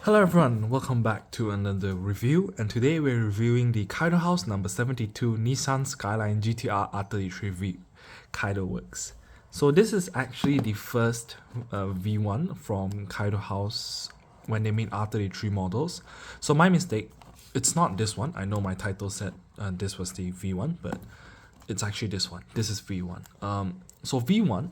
Hello everyone, welcome back to another review, and today we're reviewing the Kaido House number 72 Nissan Skyline GTR R33V Kaido Works. So this is actually the first V1 from Kaido House when they made R33 models. So my mistake, it's not this one. I know my title said this was the V1, but it's actually this one. This is V1. So V1,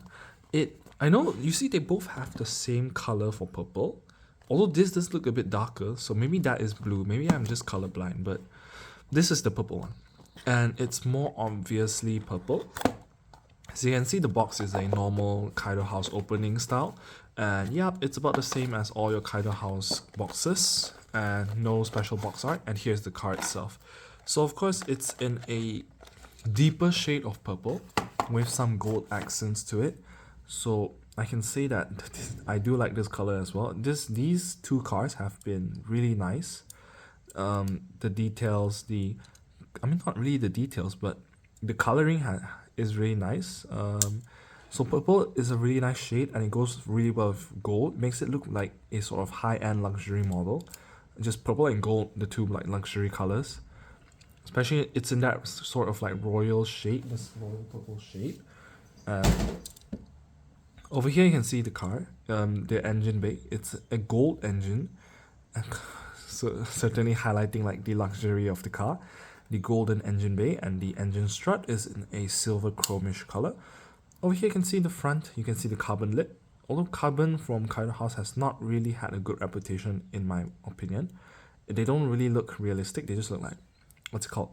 I know you see they both have the same color for purple. Although this does look a bit darker, so maybe that is blue. Maybe I'm just colorblind, but this is the purple one. And it's more obviously purple. So you can see the box is a normal Kaido House opening style. And yeah, it's about the same as all your Kaido House boxes. And no special box art. And here's the car itself. So of course, it's in a deeper shade of purple with some gold accents to it. So I can say that I do like this color as well. These two cars have been really nice. The details, not really the details, but the coloring is really nice. So purple is a really nice shade and it goes really well with gold. Makes it look like a sort of high-end luxury model. Just purple and gold, the two like luxury colors. Especially it's in that sort of like royal shade, this royal purple shade. Over here you can see the car, the engine bay. It's a gold engine, so certainly highlighting like the luxury of the car. The golden engine bay and the engine strut is in a silver chromish color. Over here you can see the front, you can see the carbon lid. Although carbon from Kaido House has not really had a good reputation in my opinion. They don't really look realistic, they just look like, what's it called,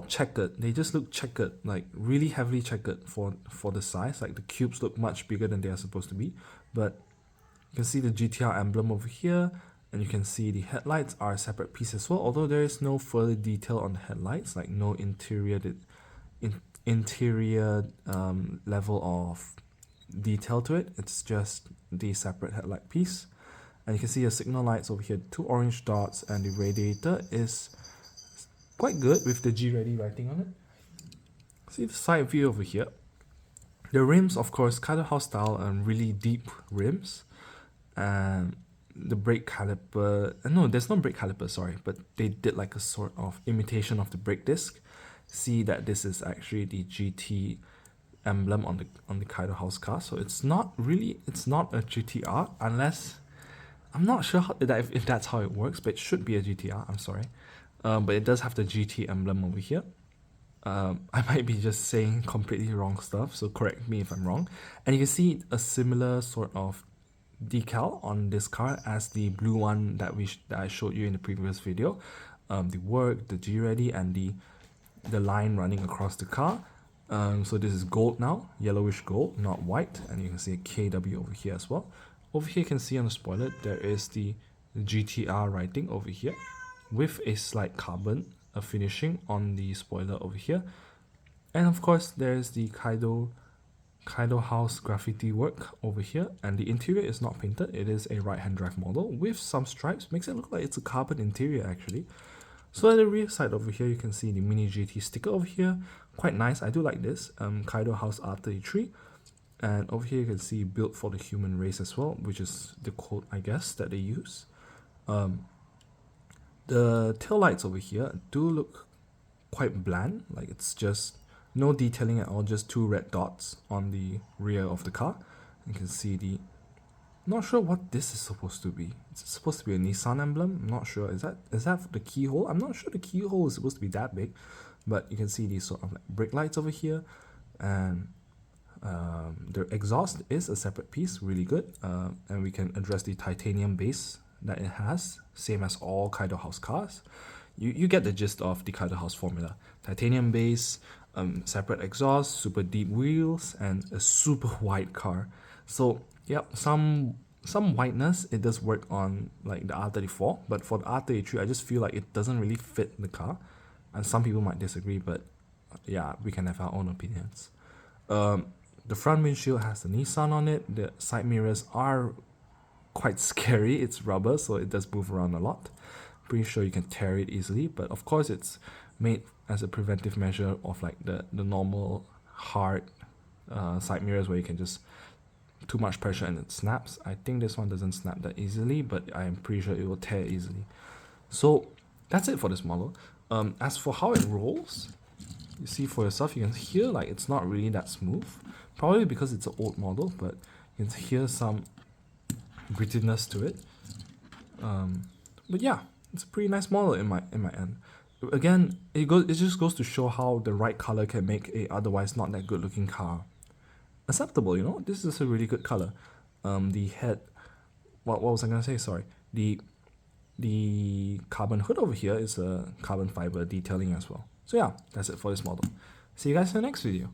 checkered. They just look checkered, like really heavily checkered for the size. Like the cubes look much bigger than they are supposed to be. But you can see the GTR emblem over here, and you can see the headlights are a separate piece as well, although there is no further detail on the headlights, like no interior level of detail to it. It's just the separate headlight piece. And you can see the signal lights over here, 2 orange dots, and the radiator is quite good with the G-Ready writing on it. See the side view over here. The rims, of course, Kaido House style and really deep rims. And the brake caliper, no, there's no brake caliper, sorry, but they did like a sort of imitation of the brake disc. See that this is actually the GT emblem on the Kaido House car. So it's not a GTR unless, I'm not sure if that's how it works, but it should be a GTR, I'm sorry. But it does have the GT emblem over here. I might be just saying completely wrong stuff, so correct me if I'm wrong. And you can see a similar sort of decal on this car as the blue one that I showed you in the previous video. The work, the G-Ready, and the line running across the car. So this is gold now, yellowish gold, not white. And you can see a KW over here as well. Over here you can see on the spoiler there is the GTR writing over here, with a slight carbon finishing on the spoiler over here. And of course there's the Kaido House graffiti work over here, and the interior is not painted. It is a right-hand drive model with some stripes. Makes it look like it's a carbon interior actually. So at the rear side over here you can see the mini GT sticker over here. Quite nice, I do like this. Kaido House R33. And over here you can see built for the human race as well, which is the quote I guess that they use. The tail lights over here do look quite bland, like it's just no detailing at all, just 2 red dots on the rear of the car. You can see not sure what this is supposed to be. It's supposed to be a Nissan emblem, I'm not sure. Is that the keyhole? I'm not sure the keyhole is supposed to be that big, but you can see these sort of like brake lights over here, and the exhaust is a separate piece, really good. And we can address the titanium base that it has, same as all Kaido House cars. You get the gist of the Kaido House formula. Titanium base, separate exhaust, super deep wheels, and a super wide car. So yeah, some wideness, it does work on like the R34, but for the R33 I just feel like it doesn't really fit the car. And some people might disagree, but yeah, we can have our own opinions. The front windshield has the Nissan on it. The side mirrors are quite scary. It's rubber, so it does move around a lot. Pretty sure you can tear it easily, but of course it's made as a preventive measure of like the normal hard side mirrors where you can just too much pressure and it snaps. I think this one doesn't snap that easily, but I'm pretty sure it will tear easily. So that's it for this model. As for how it rolls, you see for yourself, you can hear like it's not really that smooth, probably because it's an old model, but you can hear some grittiness to it. But yeah, it's a pretty nice model in my end. Again, it just goes to show how the right color can make a otherwise not that good looking car acceptable. You know, this is a really good color. The head, what was I gonna say? Sorry, the carbon hood over here is a carbon fiber detailing as well. So yeah, that's it for this model. See you guys in the next video.